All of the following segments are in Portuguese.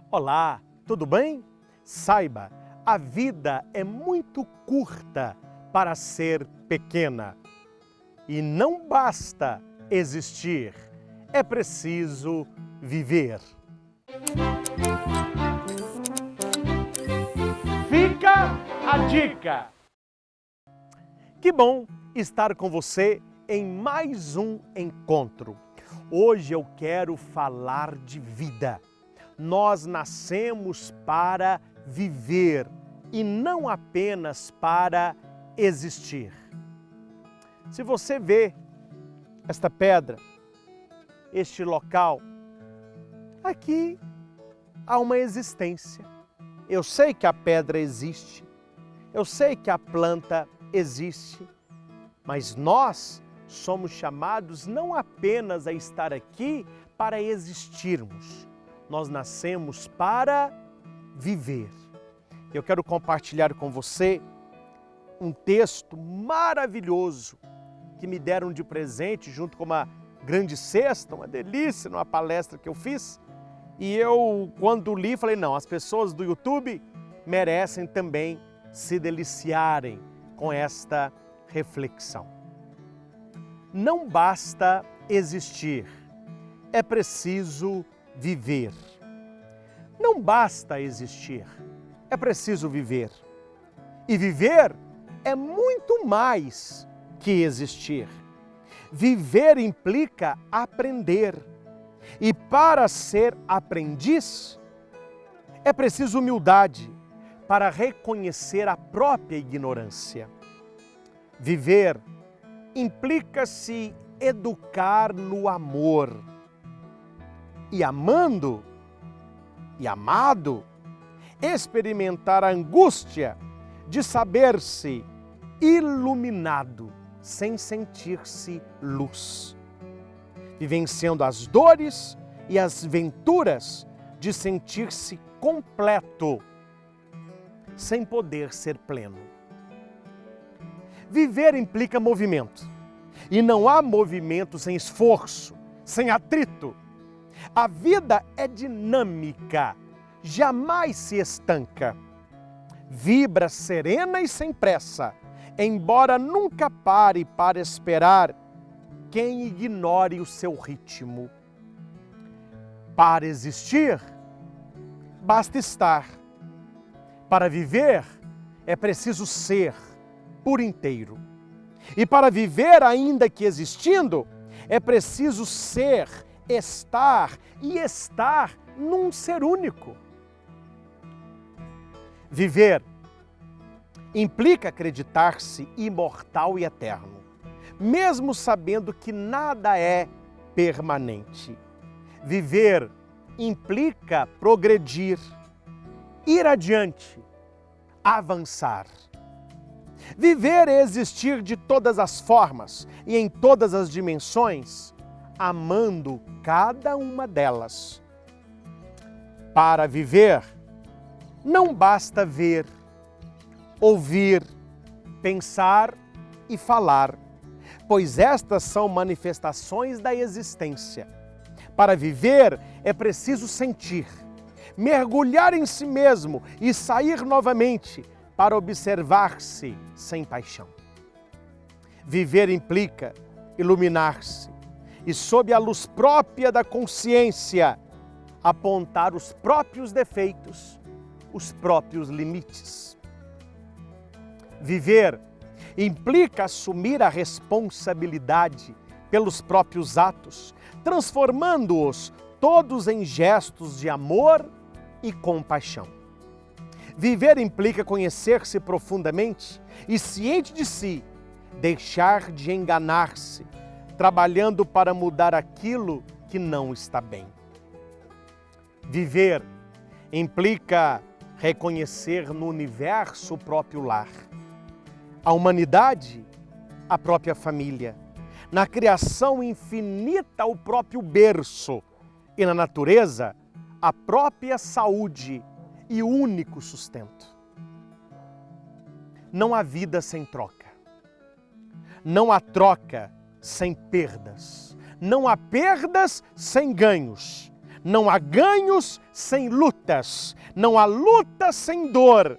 Olá, tudo bem? Saiba, a vida é muito curta para ser pequena. E não basta existir, é preciso viver. Fica a dica! Que bom estar com você em mais um encontro. Hoje eu quero falar de vida. Nós nascemos para viver e não apenas para existir. Se você vê esta pedra, este local, aqui há uma existência. Eu sei que a pedra existe, eu sei que a planta existe, mas nós somos chamados não apenas a estar aqui para existirmos, nós nascemos para viver. Eu quero compartilhar com você um texto maravilhoso que me deram de presente junto com uma grande cesta, uma delícia, numa palestra que eu fiz. E eu, quando li, falei, não, as pessoas do YouTube merecem também se deliciarem com esta reflexão. Não basta existir, é preciso viver. Não basta existir, é preciso viver. E viver é muito mais que existir. Viver implica aprender. E para ser aprendiz, é preciso humildade para reconhecer a própria ignorância. Viver implica se educar no amor. E amando e amado, experimentar a angústia de saber-se iluminado sem sentir-se luz. Vivenciando as dores e as venturas de sentir-se completo, sem poder ser pleno. Viver implica movimento, e não há movimento sem esforço, sem atrito. A vida é dinâmica, jamais se estanca. Vibra serena e sem pressa, embora nunca pare para esperar quem ignore o seu ritmo. Para existir, basta estar. Para viver, é preciso ser por inteiro. E para viver, ainda que existindo, é preciso ser, estar e estar num ser único. Viver implica acreditar-se imortal e eterno, mesmo sabendo que nada é permanente. Viver implica progredir, ir adiante, avançar. Viver é existir de todas as formas e em todas as dimensões, amando cada uma delas. Para viver, não basta ver, ouvir, pensar e falar, pois estas são manifestações da existência. Para viver é preciso sentir, mergulhar em si mesmo e sair novamente para observar-se sem paixão. Viver implica iluminar-se e, sob a luz própria da consciência, apontar os próprios defeitos, os próprios limites. Viver implica assumir a responsabilidade pelos próprios atos, transformando-os todos em gestos de amor e compaixão. Viver implica conhecer-se profundamente e, ciente de si, deixar de enganar-se, trabalhando para mudar aquilo que não está bem. Viver implica reconhecer no universo o próprio lar, a humanidade, a própria família, na criação infinita o próprio berço e na natureza a própria saúde e único sustento. Não há vida sem troca. Não há troca sem perdas. Não há perdas sem ganhos. Não há ganhos sem lutas, não há luta sem dor,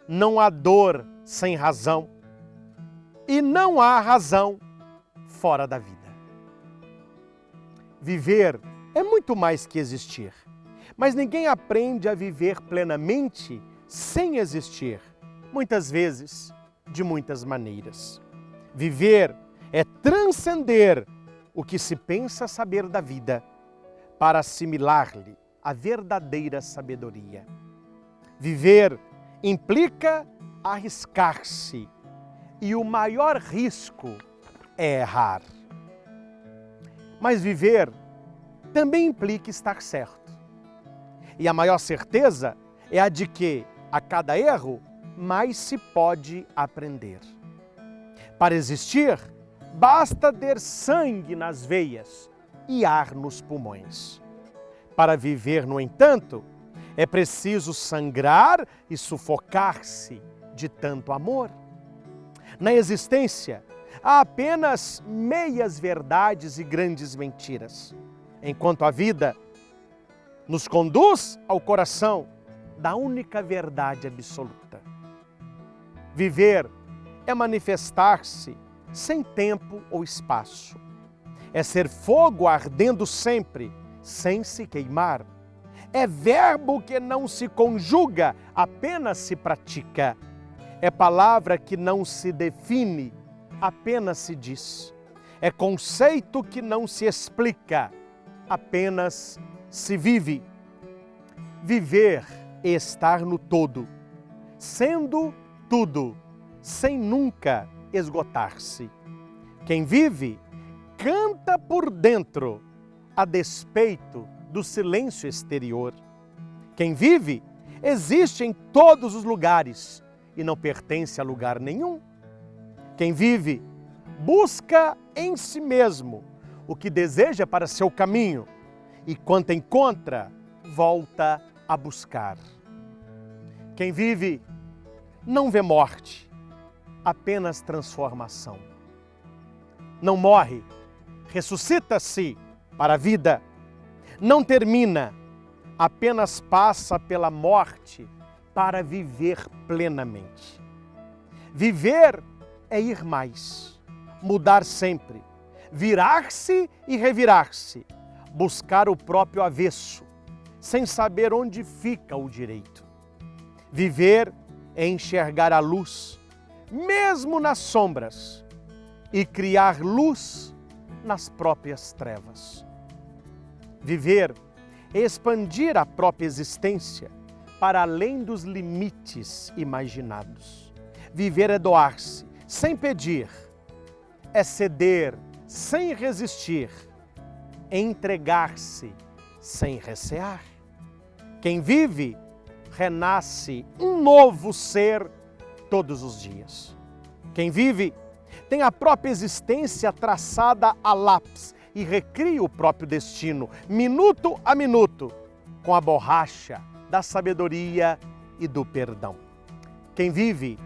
não há dor sem razão e não há razão fora da vida. Viver é muito mais que existir, mas ninguém aprende a viver plenamente sem existir, muitas vezes, de muitas maneiras. Viver é transcender o que se pensa saber da vida para assimilar-lhe a verdadeira sabedoria. Viver implica arriscar-se e o maior risco é errar. Mas viver também implica estar certo. E a maior certeza é a de que, a cada erro, mais se pode aprender. Para existir, basta ter sangue nas veias e ar nos pulmões. Para viver, no entanto, é preciso sangrar e sufocar-se de tanto amor. Na existência, há apenas meias verdades e grandes mentiras, enquanto a vida nos conduz ao coração da única verdade absoluta. Viver é manifestar-se sem tempo ou espaço. É ser fogo ardendo sempre, sem se queimar. É verbo que não se conjuga, apenas se pratica. É palavra que não se define, apenas se diz. É conceito que não se explica, apenas se vive. Viver é estar no todo, sendo tudo, sem nunca esgotar-se. Quem vive, canta por dentro, a despeito do silêncio exterior. Quem vive, existe em todos os lugares e não pertence a lugar nenhum. Quem vive, busca em si mesmo o que deseja para seu caminho e, quando encontra, volta a buscar. Quem vive, não vê morte, apenas transformação. Não morre, ressuscita-se para a vida. Não termina, apenas passa pela morte para viver plenamente. Viver é ir mais, mudar sempre, virar-se e revirar-se, buscar o próprio avesso, sem saber onde fica o direito. Viver é enxergar a luz, mesmo nas sombras, e criar luz nas próprias trevas. Viver é expandir a própria existência para além dos limites imaginados. Viver é doar-se sem pedir, é ceder sem resistir, é entregar-se sem recear. Quem vive, renasce um novo ser todos os dias. Quem vive, tem a própria existência traçada a lápis e recria o próprio destino, minuto a minuto, com a borracha da sabedoria e do perdão. Quem vive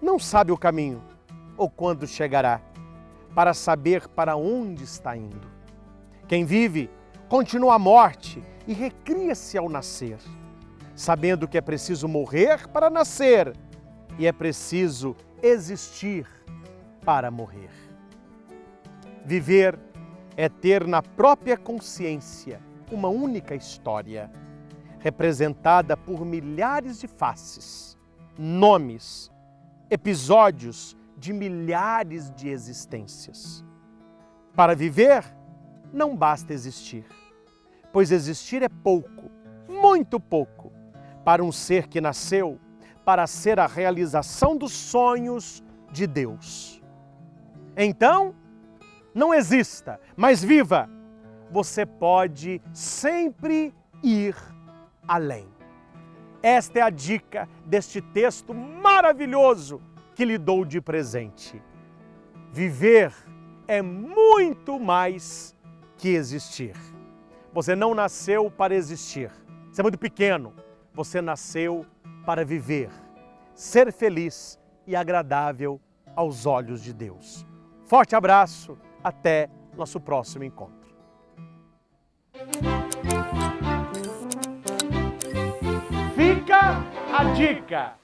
não sabe o caminho ou quando chegará, para saber para onde está indo. Quem vive continua a morte e recria-se ao nascer, sabendo que é preciso morrer para nascer e é preciso existir para morrer. Viver é ter na própria consciência uma única história, representada por milhares de faces, nomes, episódios de milhares de existências. Para viver, não basta existir, pois existir é pouco, muito pouco, para um ser que nasceu para ser a realização dos sonhos de Deus. Então, não exista, mas viva. Você pode sempre ir além. Esta é a dica deste texto maravilhoso que lhe dou de presente. Viver é muito mais que existir. Você não nasceu para existir. Você é muito pequeno. Você nasceu para viver, ser feliz e agradável aos olhos de Deus. Forte abraço, até nosso próximo encontro. a dica.